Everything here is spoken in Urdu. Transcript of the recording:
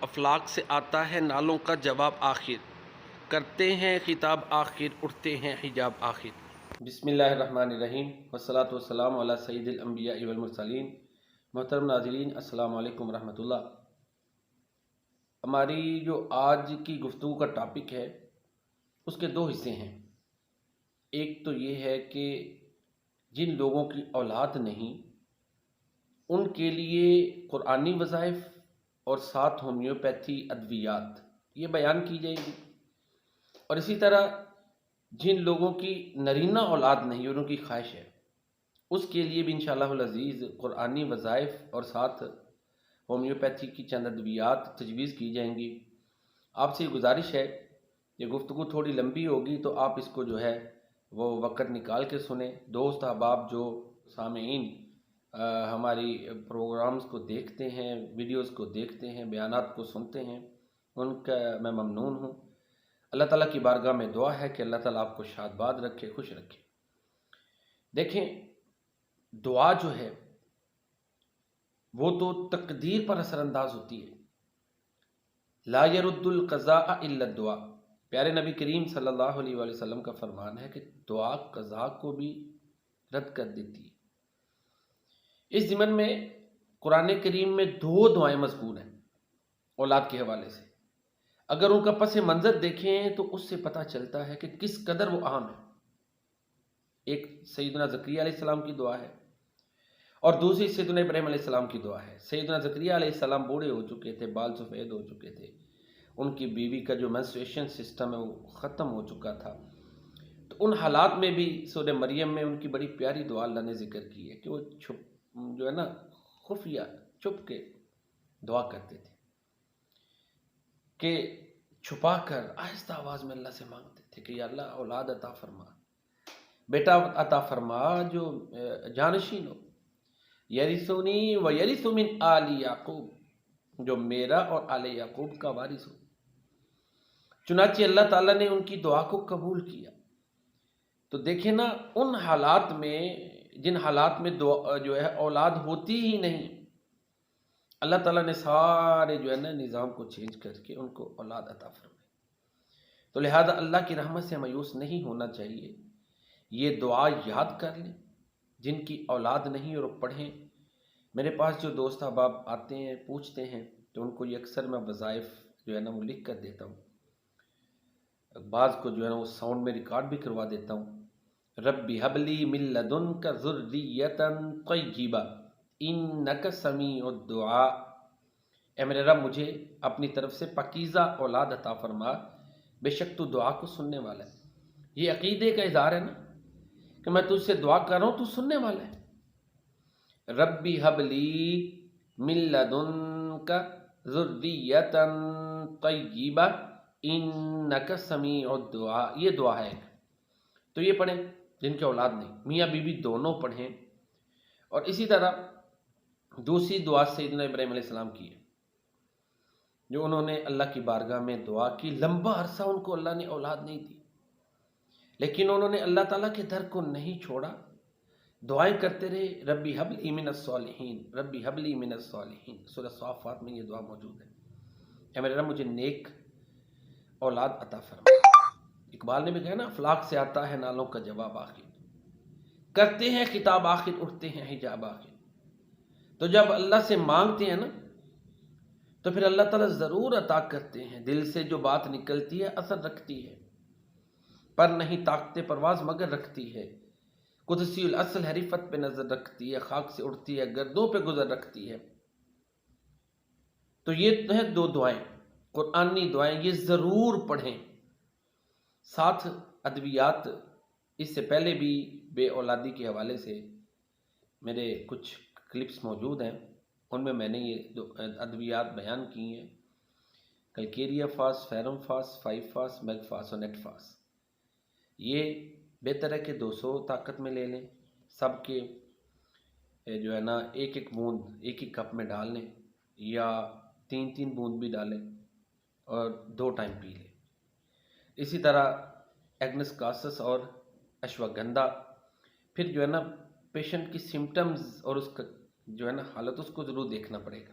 افلاک سے آتا ہے نالوں کا جواب آخر، کرتے ہیں خطاب آخر، اٹھتے ہیں حجاب آخر۔ بسم اللہ الرحمن الرحیم، والصلاة والسلام علی سید الانبیاء والمرسلین۔ محترم ناظرین، السلام علیکم ورحمۃ اللہ۔ ہماری جو آج کی گفتگو کا ٹاپک ہے اس کے دو حصے ہیں۔ ایک تو یہ ہے کہ جن لوگوں کی اولاد نہیں ان کے لیے قرآنی وظائف اور ساتھ ہومیوپیتھی ادویات یہ بیان کی جائے گی، اور اسی طرح جن لوگوں کی نرینہ اولاد نہیں انہوں کی خواہش ہے اس کے لیے بھی انشاءاللہ العزیز قرآنی وظائف اور ساتھ ہومیوپیتھی کی چند ادویات تجویز کی جائیں گی۔ آپ سے گزارش ہے، یہ گفتگو تھوڑی لمبی ہوگی تو آپ اس کو جو ہے وہ وقت نکال کے سنیں۔ دوست احباب جو سامعین ہماری پروگرامز کو دیکھتے ہیں، ویڈیوز کو دیکھتے ہیں، بیانات کو سنتے ہیں، ان کا میں ممنون ہوں۔ اللہ تعالیٰ کی بارگاہ میں دعا ہے کہ اللہ تعالیٰ آپ کو شاد باد رکھے، خوش رکھے۔ دیکھیں، دعا جو ہے وہ تو تقدیر پر اثر انداز ہوتی ہے۔ لا يرد القضاء الا الدعاء، پیارے نبی کریم صلی اللہ علیہ وآلہ وسلم کا فرمان ہے کہ دعا قضا کو بھی رد کر دیتی ہے۔ اس ضمن میں قرآن کریم میں دو دعائیں مذکور ہیں اولاد کے حوالے سے۔ اگر ان کا پس منظر دیکھیں تو اس سے پتہ چلتا ہے کہ کس قدر وہ اہم ہے۔ ایک سیدنا زکریا علیہ السلام کی دعا ہے اور دوسری سیدنا ابراہیم علیہ السلام کی دعا ہے۔ سیدنا زکریا علیہ السلام بوڑھے ہو چکے تھے، بال سفید ہو چکے تھے، ان کی بیوی کا جو منسٹریشن سسٹم ہے وہ ختم ہو چکا تھا۔ تو ان حالات میں بھی سورہ مریم میں ان کی بڑی پیاری دعا اللہ نے ذکر کی ہے کہ وہ جو ہے نا خفیہ چھپ کے دعا کرتے تھے، کہ چھپا کر آہستہ آواز میں اللہ سے مانگتے تھے کہ یا اللہ اولاد عطا فرما، بیٹا عطا فرما جو جانشین ہو، یرثنی و یرث من آل یعقوب، جو میرا اور آل یعقوب کا وارث ہو۔ چنانچہ اللہ تعالیٰ نے ان کی دعا کو قبول کیا۔ تو دیکھیں نا، ان حالات میں جن حالات میں جو ہے اولاد ہوتی ہی نہیں، اللہ تعالیٰ نے سارے جو ہے نا نظام کو چینج کر کے ان کو اولاد عطا فرمائی۔ تو لہذا اللہ کی رحمت سے مایوس نہیں ہونا چاہیے۔ یہ دعا یاد کر لیں جن کی اولاد نہیں، اور پڑھیں۔ میرے پاس جو دوست احباب آتے ہیں پوچھتے ہیں تو ان کو یہ اکثر میں وظائف جو ہے نا وہ لکھ کر دیتا ہوں، بعض کو جو ہے نا وہ ساؤنڈ میں ریکارڈ بھی کروا دیتا ہوں۔ ربی حبلی من لدنک ذریۃ طیبہ انک سمیع الدعاء، اے میرے رب مجھے اپنی طرف سے پاکیزہ اولاد عطا فرما، بے شک تو دعا کو سننے والا ہے۔ یہ عقیدے کا اظہار ہے نا کہ میں تجھ سے دعا کر رہا ہوں، تو سننے والا ہے۔ ربی حبلی من لدنک ذریۃ طیبہ انک سمیع الدعاء، یہ دعا ہے۔ تو یہ پڑھیں جن کے اولاد نہیں، میاں بیوی دونوں پڑھیں۔ اور اسی طرح دوسری دعا سیدنا ابراہیم علیہ السلام کی ہے، جو انہوں نے اللہ کی بارگاہ میں دعا کی۔ لمبا عرصہ ان کو اللہ نے اولاد نہیں دی، لیکن انہوں نے اللہ تعالیٰ کے در کو نہیں چھوڑا، دعائیں کرتے رہے۔ ربی حبلی من الصالحین، ربی حبلی من الصالحین، سورہ صافات میں یہ دعا موجود ہے۔ اے میرے رب مجھے نیک اولاد عطا فرما۔ اقبال نے بھی کہا نا، افلاک سے آتا ہے نالوں کا جواب آخر، کرتے ہیں خطاب آخر، اٹھتے ہیں حجاب آخر۔ تو جب اللہ سے مانگتے ہیں نا تو پھر اللہ تعالیٰ ضرور عطا کرتے ہیں۔ دل سے جو بات نکلتی ہے اثر رکھتی ہے، پر نہیں طاقت پرواز مگر رکھتی ہے۔ قدسی الاصل حریفت پہ نظر رکھتی ہے، خاک سے اڑتی ہے گردوں پہ گزر رکھتی ہے۔ تو یہ ہے دو دعائیں، قرآنی دعائیں، یہ ضرور پڑھیں۔ ساتھ ادویات، اس سے پہلے بھی بے اولادی کے حوالے سے میرے کچھ کلپس موجود ہیں، ان میں میں نے یہ ادویات بیان کی ہیں۔ کلکیریا فاس، فیرم فاس، 5 فاس، میگ فاس اور نیٹ فاس۔ یہ بہتر ہے کہ 200 طاقت میں لے لیں، سب کے جو ہے نا ایک ایک بوند ایک ایک کپ میں ڈال لیں، یا 3 بوند بھی ڈالیں اور 2 ٹائم پی لیں۔ اسی طرح ایگنس کاسس اور اشواگندھا۔ پھر جو ہے نا پیشنٹ کی سمٹمز اور اس کا جو ہے نا حالت، اس کو ضرور دیکھنا پڑے گا